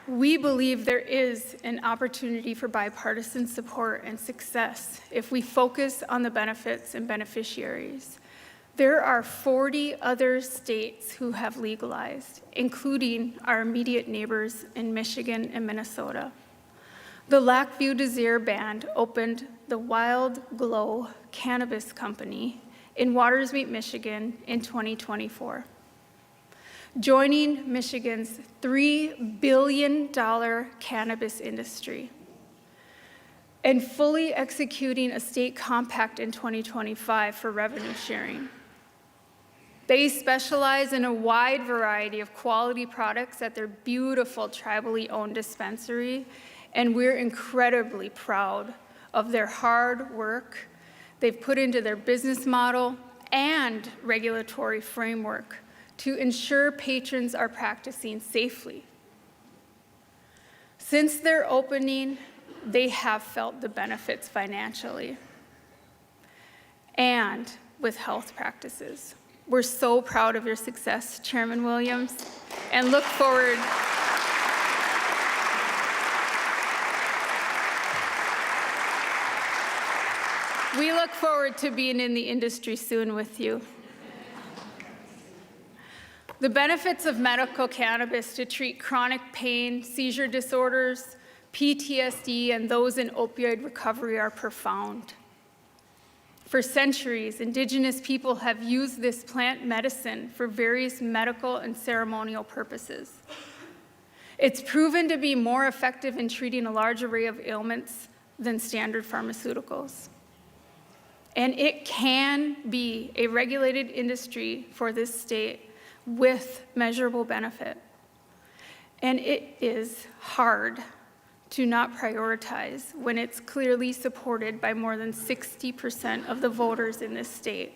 we believe there is an opportunity for bipartisan support and success if we focus on the benefits and beneficiaries. There are 40 other states who have legalized, including our immediate neighbors in Michigan and Minnesota. The Lac Vieux Desire Band opened the Wild Glow Cannabis Company in Watersmeet, Michigan in 2024. Joining Michigan's $3 billion cannabis industry and fully executing a state compact in 2025 for revenue sharing. They specialize in a wide variety of quality products at their beautiful tribally owned dispensary, and we're incredibly proud of their hard work they've put into their business model and regulatory framework to ensure patrons are practicing safely. Since their opening, they have felt the benefits financially and with health practices. We're so proud of your success, Chairman Williams, and look forward to being in the industry soon with you. The benefits of medical cannabis to treat chronic pain, seizure disorders, PTSD, and those in opioid recovery are profound. For centuries, Indigenous people have used this plant medicine for various medical and ceremonial purposes. It's proven to be more effective in treating a large array of ailments than standard pharmaceuticals. And it can be a regulated industry for this state with measurable benefit. And it is hard to not prioritize when it's clearly supported by more than 60% of the voters in this state.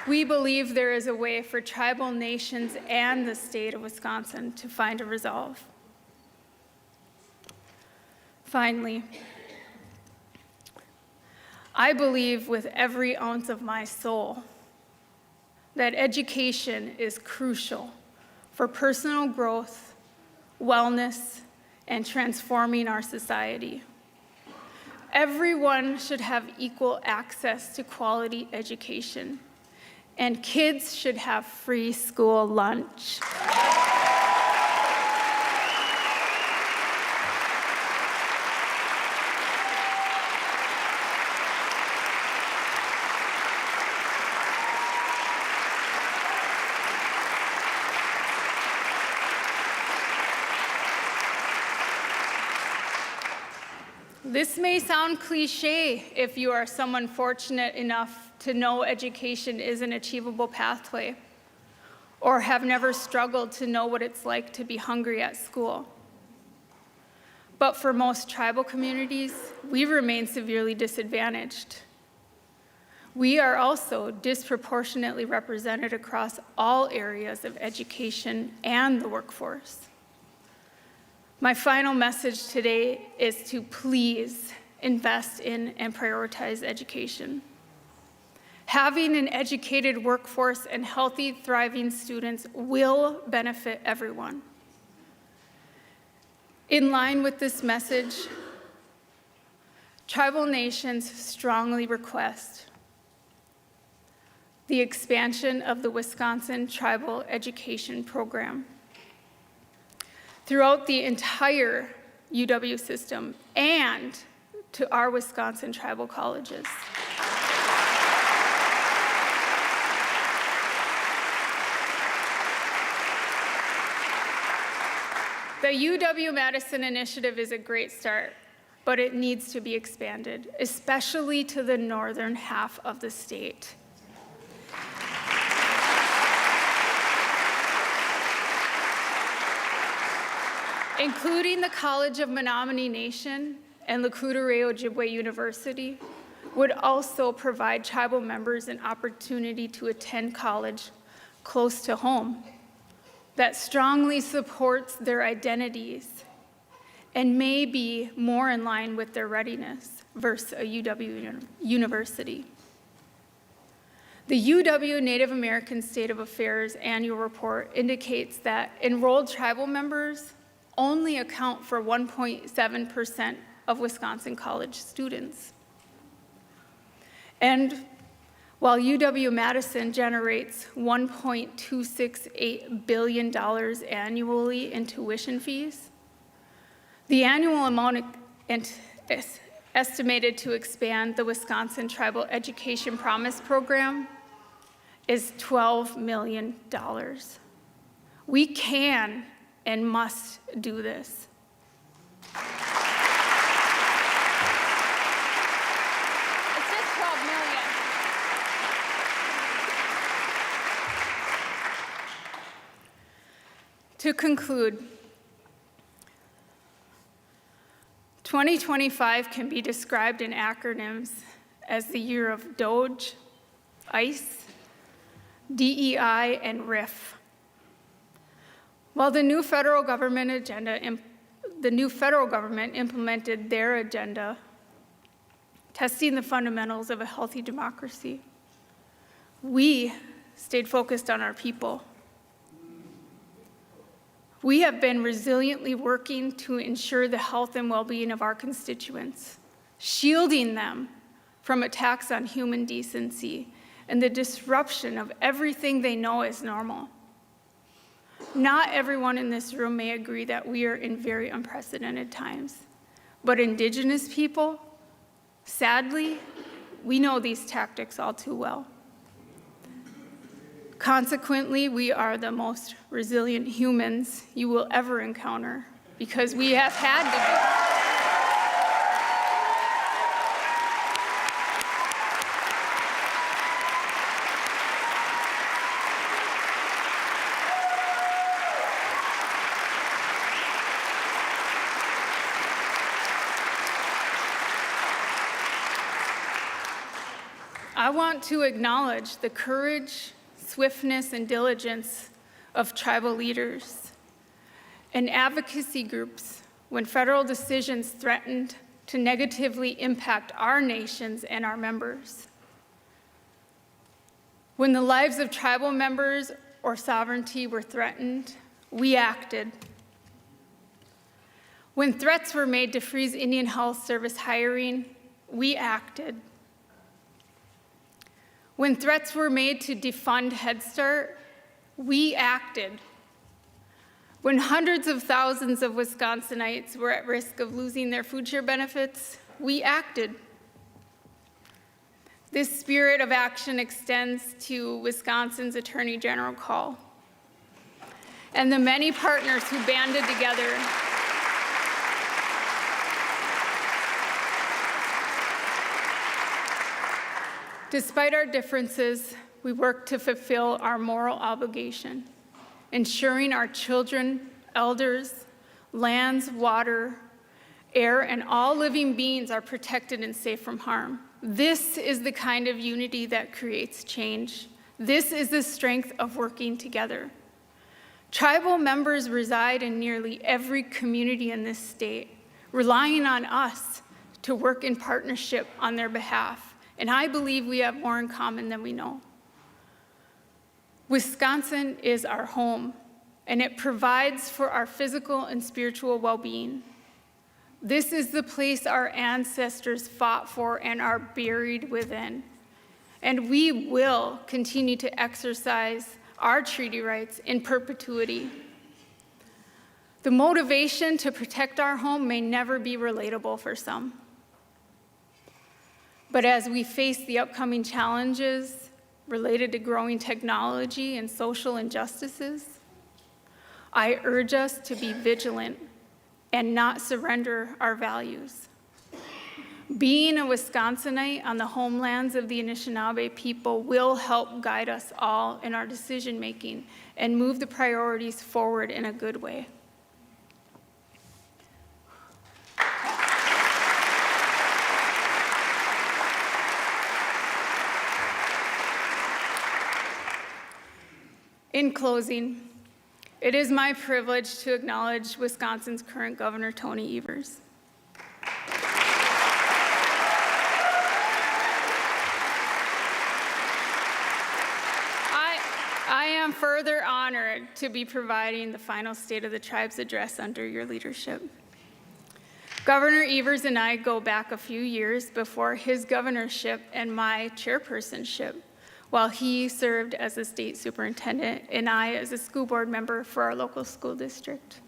We believe there is a way for tribal nations and the state of Wisconsin to find a resolve. Finally, I believe with every ounce of my soul that education is crucial for personal growth, wellness, and transforming our society. Everyone should have equal access to quality education, and kids should have free school lunch. This may sound cliche if you are someone fortunate enough to know education is an achievable pathway, or have never struggled to know what it's like to be hungry at school. But for most tribal communities, we remain severely disadvantaged. We are also disproportionately represented across all areas of education and the workforce. My final message today is to please invest in, and prioritize education. Having an educated workforce and healthy, thriving students will benefit everyone. In line with this message, tribal nations strongly request the expansion of the Wisconsin Tribal Education Program throughout the entire UW system and to our Wisconsin tribal colleges. The UW-Madison initiative is a great start, but it needs to be expanded, especially to the northern half of the state. Including the College of Menominee Nation and Lakota Ojibwe University would also provide tribal members an opportunity to attend college close to home that strongly supports their identities and may be more in line with their readiness versus a UW university. The UW Native American State of Affairs annual report indicates that enrolled tribal members only account for 1.7% of Wisconsin college students. And while UW-Madison generates $1.268 billion annually in tuition fees, the annual amount is estimated to expand the Wisconsin Tribal Education Promise Program is $12 million. We can and must do this. It's just $12 million. To conclude, 2025 can be described in acronyms as the year of DOGE, ICE, DEI, and RIF. While the new federal government implemented their agenda, testing the fundamentals of a healthy democracy, we stayed focused on our people. We have been resiliently working to ensure the health and well-being of our constituents, shielding them from attacks on human decency and the disruption of everything they know is normal. Not everyone in this room may agree that we are in very unprecedented times, but Indigenous people, sadly, we know these tactics all too well. Consequently, we are the most resilient humans you will ever encounter because we have had to be. I want to acknowledge the courage, swiftness, and diligence of tribal leaders and advocacy groups when federal decisions threatened to negatively impact our nations and our members. When the lives of tribal members or sovereignty were threatened, we acted. When threats were made to freeze Indian Health Service hiring, we acted. When threats were made to defund Head Start, we acted. When hundreds of thousands of Wisconsinites were at risk of losing their food share benefits, we acted. This spirit of action extends to Wisconsin's Attorney General call and the many partners who banded together Despite our differences, we work to fulfill our moral obligation, ensuring our children, elders, lands, water, air, and all living beings are protected and safe from harm. This is the kind of unity that creates change. This is the strength of working together. Tribal members reside in nearly every community in this state, relying on us to work in partnership on their behalf, and I believe we have more in common than we know. Wisconsin is our home, and it provides for our physical and spiritual well-being. This is the place our ancestors fought for and are buried within. And we will continue to exercise our treaty rights in perpetuity. The motivation to protect our home may never be relatable for some. But as we face the upcoming challenges related to growing technology and social injustices, I urge us to be vigilant and not surrender our values. Being a Wisconsinite on the homelands of the Anishinaabe people will help guide us all in our decision-making and move the priorities forward in a good way. In closing, it is my privilege to acknowledge Wisconsin's current governor, Tony Evers. I am further honored to be providing the final State of the Tribes address under your leadership. Governor Evers and I go back a few years before his governorship and my chairpersonship, while he served as a state superintendent and I as a school board member for our local school district.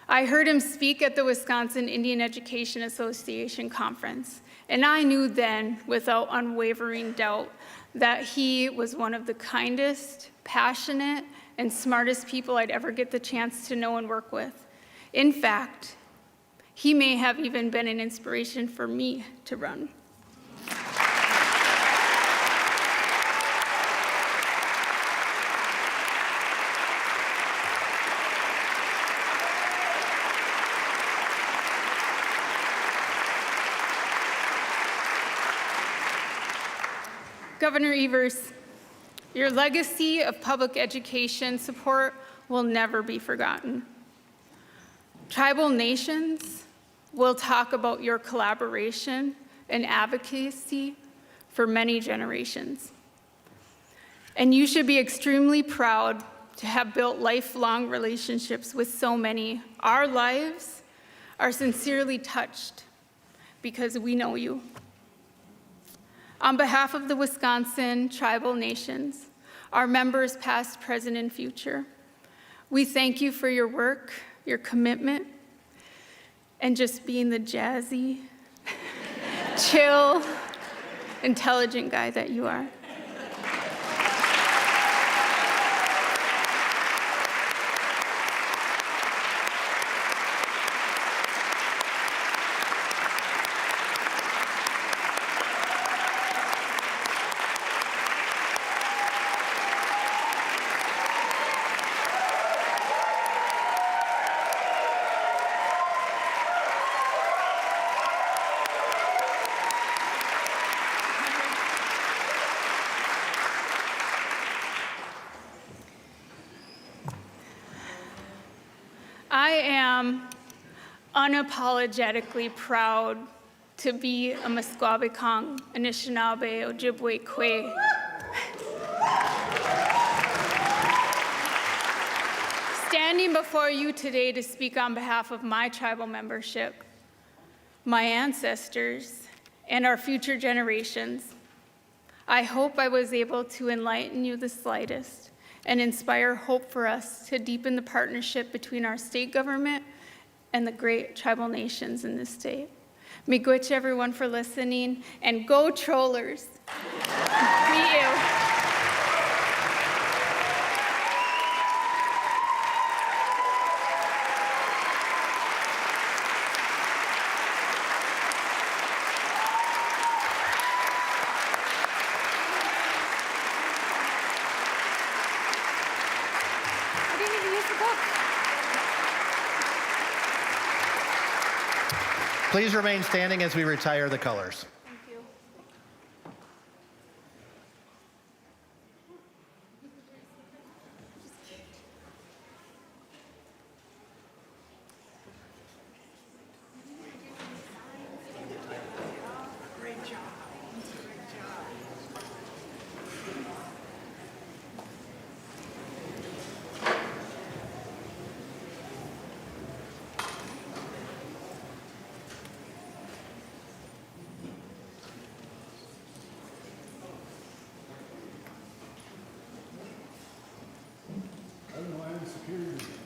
I heard him speak at the Wisconsin Indian Education Association conference, and I knew then, without unwavering doubt, that he was one of the kindest, passionate, and smartest people I'd ever get the chance to know and work with. In fact, he may have even been an inspiration for me to run. Governor Evers, your legacy of public education support will never be forgotten. Tribal nations will talk about your collaboration and advocacy for many generations. And you should be extremely proud to have built lifelong relationships with so many. Our lives are sincerely touched because we know you. On behalf of the Wisconsin tribal nations, our members past, present, and future, we thank you for your work, your commitment, and just being the jazzy, chill, intelligent guy that you are. I am unapologetically proud to be a Musqueam, Anishinaabe, Ojibwe, Kwe. Standing before you today to speak on behalf of my tribal membership, my ancestors, and our future generations, I hope I was able to enlighten you the slightest and inspire hope for us to deepen the partnership between our state government and the great tribal nations in this state. Miigwech everyone for listening, and go Trollers. Meet you. I didn't even use the book. Please remain standing as we retire the colors. Thank you. carried.